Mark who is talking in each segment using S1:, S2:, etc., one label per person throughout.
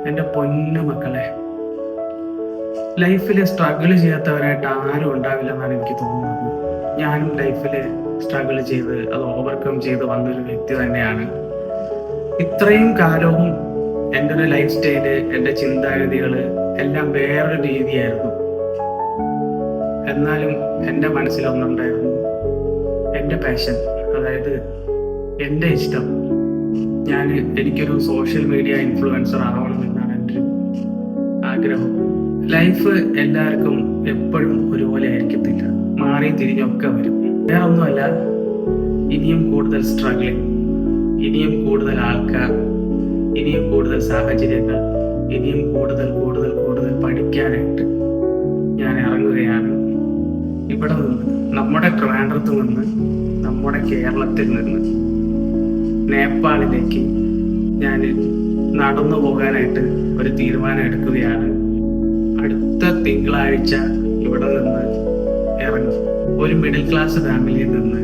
S1: എൻ്റെ പൊന്നു മക്കളെ, ലൈഫിൽ സ്ട്രഗിൾ ചെയ്യാത്തവരായിട്ട് ആരും ഉണ്ടാവില്ല എന്നാണ് എനിക്ക് തോന്നുന്നത്. ഞാനും ലൈഫിൽ സ്ട്രഗിൾ ചെയ്ത് അത് ഓവർകം ചെയ്ത് വന്നൊരു വ്യക്തി തന്നെയാണ്. ഇത്രയും കാലവും എൻ്റെ ഒരു ലൈഫ് സ്റ്റൈല്, എൻ്റെ ചിന്താഗതികൾ എല്ലാം വേറൊരു രീതിയായിരുന്നു. എന്നാലും എൻ്റെ മനസ്സിലൊന്നുണ്ടായിരുന്നു, എൻ്റെ പാഷൻ, അതായത് എൻ്റെ ഇഷ്ടം. എനിക്കൊരു സോഷ്യൽ മീഡിയ ഇൻഫ്ലുവൻസർ ആവണമെന്നാണ് എൻ്റെ ആഗ്രഹം. ലൈഫ് എല്ലാവർക്കും എപ്പോഴും ഒരുപോലെ ആയിരിക്കത്തില്ല, മാറി തിരിഞ്ഞൊക്കെ വരും. വേറെ ഒന്നുമല്ല, ഇനിയും കൂടുതൽ സ്ട്രഗിളിങ്, ഇനിയും കൂടുതൽ ആൾക്കാർ, ഇനിയും കൂടുതൽ സാഹചര്യങ്ങൾ, ഇനിയും കൂടുതൽ കൂടുതൽ കൂടുതൽ പഠിക്കാനായിട്ട് ഞാൻ ഇറങ്ങുകയാണ്. ഇവിടെ നിന്ന്, നമ്മുടെ ട്രിവാൻഡ്രത്ത് നിന്ന്, നമ്മുടെ കേരളത്തിൽ നിന്ന് നേപ്പാളിലേക്ക് ഞാൻ നടന്നു പോകാനായിട്ട് ഒരു തീരുമാനം എടുക്കുകയാണ്. അടുത്ത തിങ്കളാഴ്ച ഇവിടെ നിന്ന് ഇറങ്ങും. ഒരു മിഡിൽ ക്ലാസ് ഫാമിലിയിൽ നിന്ന്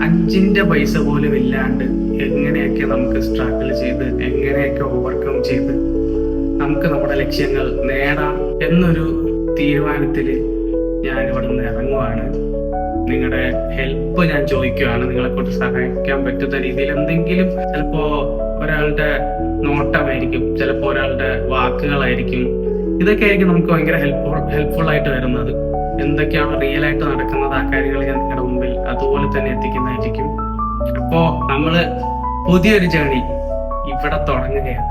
S1: 5 പൈസ പോലും ഇല്ലാണ്ട് എങ്ങനെയൊക്കെ നമുക്ക് സ്ട്രഗിൾ ചെയ്ത്, എങ്ങനെയൊക്കെ ഓവർകം ചെയ്ത് നമുക്ക് നമ്മുടെ ലക്ഷ്യങ്ങൾ നേടാം എന്നൊരു തീരുമാനത്തിൽ ഞാൻ ഇവിടെ നിന്ന് ഇറങ്ങുവാണ്. നിങ്ങളുടെ ഹെൽപ്പ് ഞാൻ ചോദിക്കുകയാണ്. നിങ്ങളെ കൊണ്ട് സഹായിക്കാൻ പറ്റുന്ന രീതിയിൽ എന്തെങ്കിലും, ചിലപ്പോ ഒരാളുടെ നോട്ടമായിരിക്കും, ചിലപ്പോൾ ഒരാളുടെ വാക്കുകളായിരിക്കും, ഇതൊക്കെ ആയിരിക്കും നമുക്ക് ഭയങ്കര ഹെൽപ്ഫുൾ ആയിട്ട് വരുന്നത്. എന്തൊക്കെയാണ് റിയൽ ആയിട്ട് നടക്കുന്നത്, ആ കാര്യങ്ങൾ ഞാൻ നിങ്ങളുടെ മുമ്പിൽ അതുപോലെ തന്നെ എത്തിക്കുന്നതായിരിക്കും. അപ്പോ നമ്മള് പുതിയൊരു ജേണി ഇവിടെ തുടങ്ങുകയാണ്.